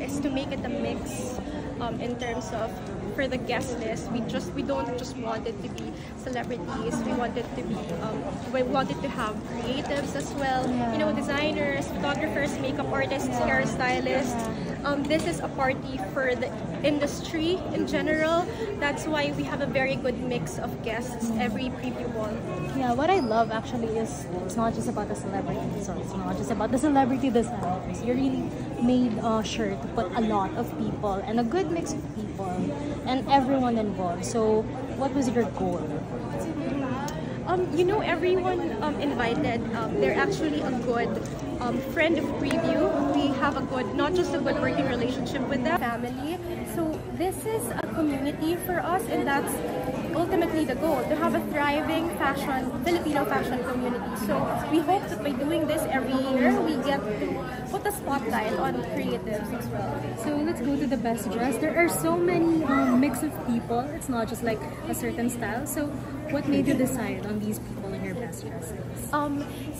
is to make it a mix in terms of for the guest list. We don't just want it to be celebrities. We want it to be we wanted to have creatives as well. You know, designers, photographers, makeup artists, hairstylists. This is a party for the industry in general. That's why we have a very good mix of guests every preview ball. Yeah, what I love actually is it's not just about the celebrities, or it's not just about the celebrity designers. You really made sure to put a lot of people and a good mix of people and everyone involved. So what was your goal? You know, everyone invited, they're actually a good friend of Preview. We have a good, not just a good working relationship with them, family. So this is a community for us, and that's ultimately the goal, to have a thriving Filipino fashion community. So we hope that by doing this every year, we get to put a spotlight on creatives as well. So let's go to the best dress. There are so many mix of people. It's not just like a certain style. So what made you decide on these people in your best dresses?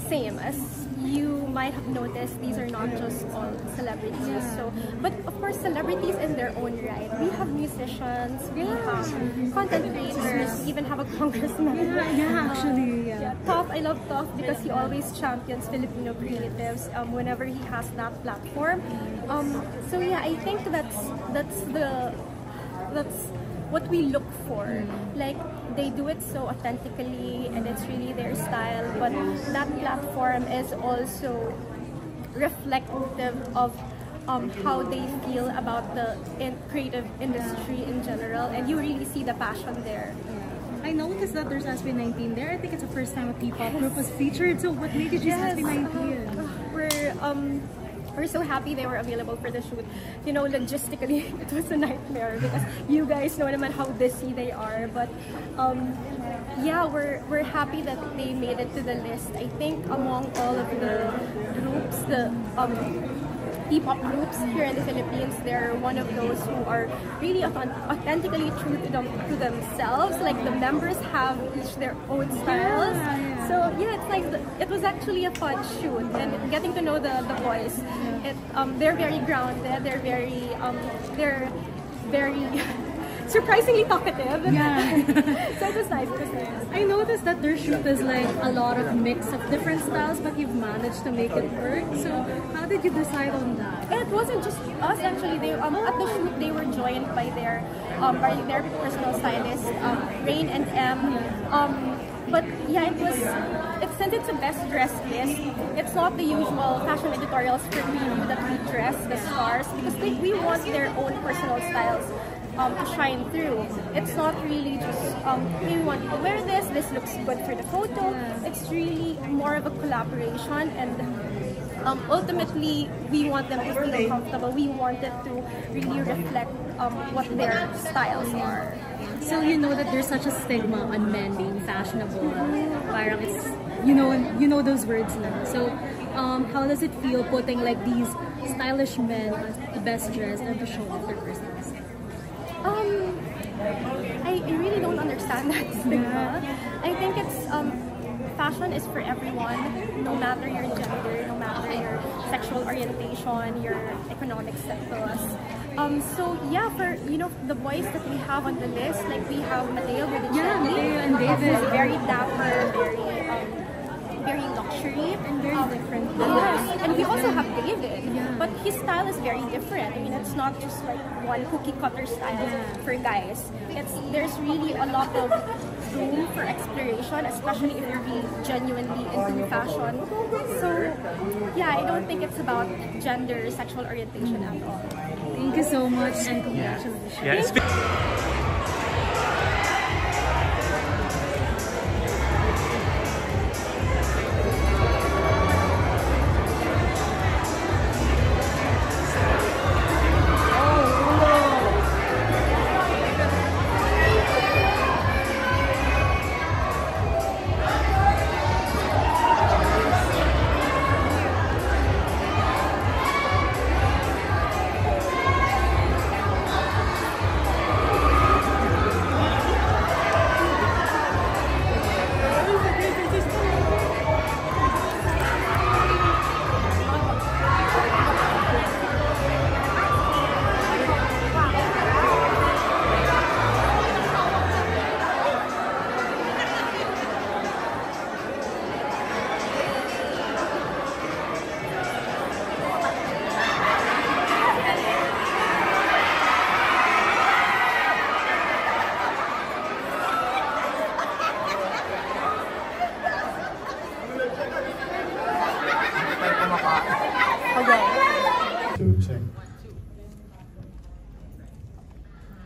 Same as you might have noticed, these are not just all celebrities. So, but of course, celebrities in their own right. We have musicians, we have content creators, we even have a congressman. Yeah. Toph, I love Toph because he always champions Filipino creatives whenever he has that platform. So yeah, I think that's what we look for. Like, they do it so authentically and it's really their style, but that platform is also reflective of how they feel about the creative industry in general, and you really see the passion there. I noticed that there's SB19 there. I think it's the first time a P-pop group was featured. So what made you choose SB19? We're so happy they were available for the shoot. You know, logistically, it was a nightmare because you guys know naman how busy they are. But yeah, we're happy that they made it to the list. I think among all of the groups, the P-pop groups here in the Philippines, they're one of those who are really authentically true to themselves. Like, the members have each their own styles. So yeah, it's like it was actually a fun shoot, and getting to know the boys. They're very grounded. They're very surprisingly talkative. So it was nice. I noticed that their shoot is like a lot of mix of different styles, but you've managed to make it work. So how did you decide on that? It wasn't just us actually. They at the shoot they were joined by their personal stylist, Rain and M. But yeah, since it's a best dress list, it's not the usual fashion editorials for Preview that we dress the stars, because we want their own personal styles to shine through. It's not really just we want you to wear this looks good for the photo. It's really more of a collaboration, and ultimately we want them to feel comfortable. We want it to really reflect what their styles are. So you know that there's such a stigma on men being fashionable. Parang it's, you know those words now. So how does it feel putting like these stylish men as the best dressed and to show off their personal style? I really don't understand that stigma. I think it's fashion is for everyone, no matter your gender, no matter your sexual orientation, your economic status. So yeah, for the boys that we have on the list, like we have Mateo Bonicelli, and David, who's very dapper, very luxury and very different. Yes, and we also have David, but his style is very different. I mean, it's not just like one cookie cutter style for guys. There's really a lot of room for exploration, especially if you're really genuinely into fashion. So yeah, I don't think it's about gender, sexual orientation at all. Thank you so much, and congratulations.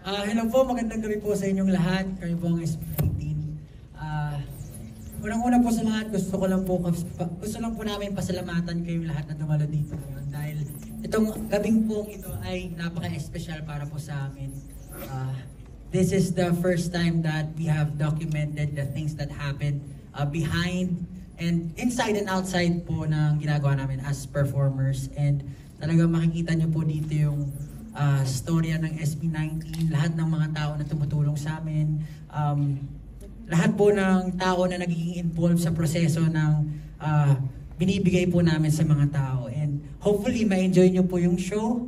Hello po, magandang gabi po sa inyong lahat. Kami po ang SB19. Unang-una po sa lahat, gusto lang po namin pasalamatan kayong lahat na dumalo dito ngayon dahil itong gabing po ito ay napaka-espesyal para po sa amin. This is the first time that we have documented the things that happened behind and inside and outside po ng ginagawa namin as performers. And talagang makikita nyo po dito yung storya ng SB19, lahat ng mga tao na tumutulong sa amin, lahat po ng tao na nagiging involved sa proseso ng binibigay po namin sa mga tao. And hopefully, ma-enjoy nyo po yung show,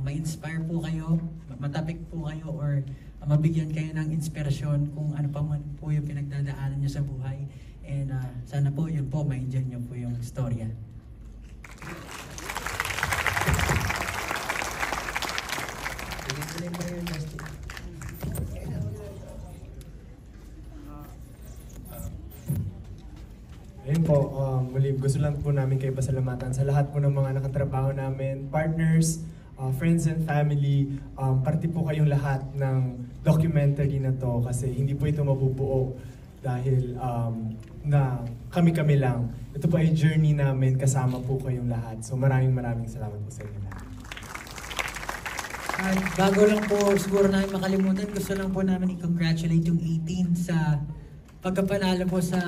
ma-inspire po kayo, matapik po kayo, or mabigyan kayo ng inspirasyon kung ano pa man po yung pinagdadaanan nyo sa buhay. And sana po, yun po, ma-enjoy nyo po yung storya. Ayun po, muli gusto lang po namin kayo pasalamatan sa lahat po ng mga nakatrabaho namin, partners, friends and family. Parte po kayong lahat ng documentary na to kasi hindi po ito mabubuo dahil na kami-kami lang. Ito po ay journey namin kasama po kayong lahat. So maraming salamat po sa inyo lahat. At bago lang po siguro namin makalimutan, gusto lang po namin i-congratulate yung 18 sa pagkapanalo po sa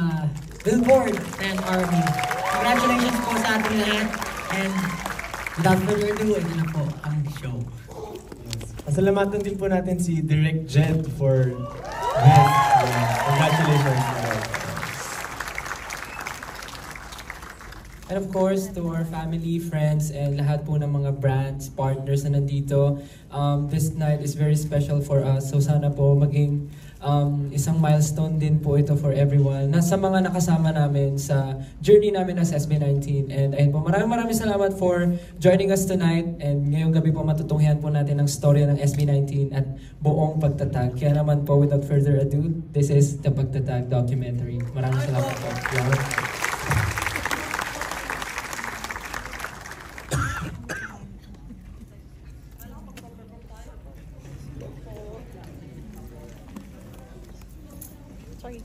Billboard 10 Army. Congratulations po sa ating lahat. And without further ado, ito na po ang show. Yes. Pasalamatan din po natin si Direct Jed for this. Congratulations. And of course, to our family, friends, and lahat po ng mga brands, partners na nandito, this night is very special for us. So sana po maging isang milestone din po ito for everyone. Sa mga nakasama namin sa journey namin as SB19. And ayun po, maraming salamat for joining us tonight. And ngayong gabi po matutunghian po natin ang storya ng SB19 at buong pagtatag. Kaya naman po, without further ado, this is the Pagtatag documentary. Maraming salamat po. Sorry.